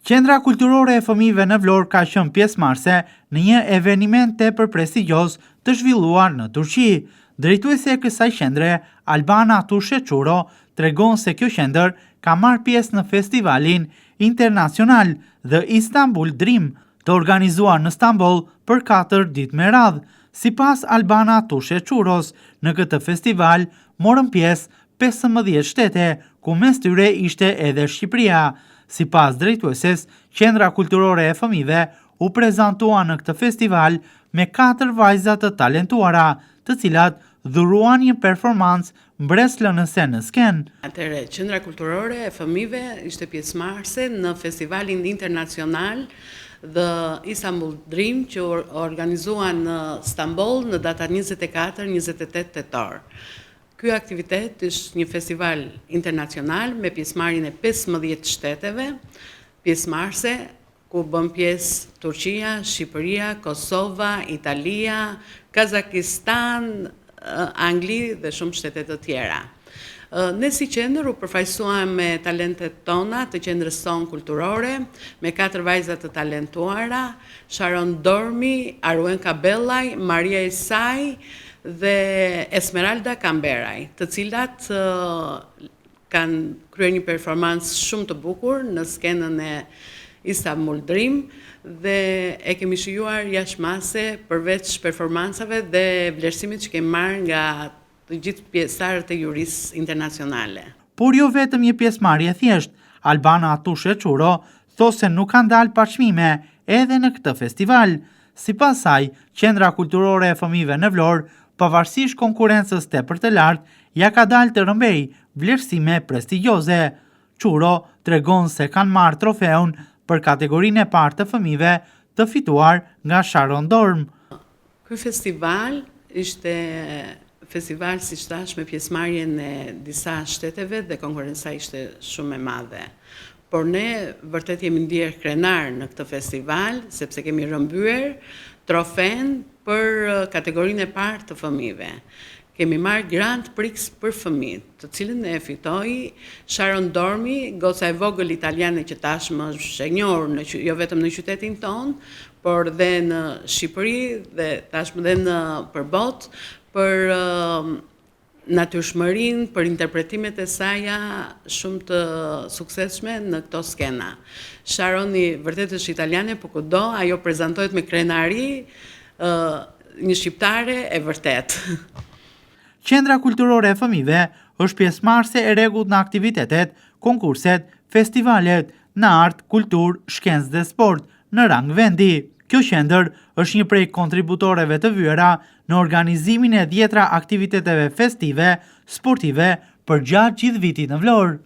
Qendra kulturore e fëmijëve në Vlorë ka qenë pjesëmarrëse në një eveniment tepër prestigjioz të zhvilluar në Turqi. Drejtuesi e kësaj qendre, Albana Tusheçuro, tregon se kjo qendër ka marrë pjesë në festivalin internacional The Istanbul Dream, të organizuar në Stamboll për 4 ditë me radhë. Sipas Albana Tusheçuros, në këtë festival morën pjesë 15 shtete, ku mes tyre ishte edhe Shqipëria. Sipas drejtueses, Qendra Kulturore e Fëmijëve u prezantua në këtë festival me 4 vajza të talentuara, të cilat dhuruan një performancë mbreslënëse në skenë. Atëherë, Qendra Kulturore e Fëmijëve ishte pjesëmarrëse në festivalin internacional The Istanbul Dream, që organizuan në Stamboll në datat 24-28 tetor. Ky aktivitet është një festival internacional me pjesëmarrjen e 15 shteteve pjesëmarrëse, ku bën pjesë Turqia, Shqipëria, Kosova, Italia, Kazakistan, Angli dhe shumë shtete të tjera. Ne si qendër u përfaqësuam me talentet tona të qendrës tonë kulturore, me 4 vajza të talentuara, Sharon Dormi, Aruen Kabellaj, Maria Isaj dhe Esmeralda Kamberaj, të cilat kanë kryer një performancë shumë të bukur në skenën e Istanbul Dream dhe e kemi shijuar jashtëmase përveç performancave dhe vlerësimit që kemi marrë nga të gjithë pjesëtarët e jurisë internacionale. Por jo vetëm një pjesëmarrje thjesht, Albana Tusheçuro thosë se nuk kanë dalë pa çmime edhe në këtë festival. Sipas saj, Qendra Kulturore e Fëmijëve në Vlorë, pavarësisht konkurrencës tepër të lartë, ja ka dalë të rëmbej vlerësime prestigjioze. Çuro tregon se kanë marrë trofeun për kategorinë e parë të fëmijëve, të fituar nga Sharon Dorm. Ky festival ishte festival, si thash, me pjesëmarrjen e disa shteteve dhe konkurrenca ishte shumë e madhe. Por ne vërtet jemi ndier krenar në këtë festival, sepse kemi rrëmbyer trofen për kategorinë e parë të fëmijëve. Kemi marrë Grand Prix për fëmijët, të cilën e fitoi Sharon Dormi, goca e vogël italiane që tashmë është e njohur jo vetëm në qytetin tonë, por dhe në Shqipëri dhe tashmë dhe në përbot, për natyrshmërinë, për interpretimet e saja shumë të suksesshme në këto skena. Sharoni vërtet është italiane, por kudo ajo prezantohet me krenari, një shqiptare e vërtet. Qendra Kulturore e Fëmijëve është pjesëmarrëse e rregullt në aktivitetet, konkurset, festivalet në art, kulturë, shkencë dhe sport në rang vendi. Kjo qendër është një prej kontributoreve të vyera në organizimin e 10 aktiviteteve festive, sportive për gjatë gjithë vitit në Vlorë.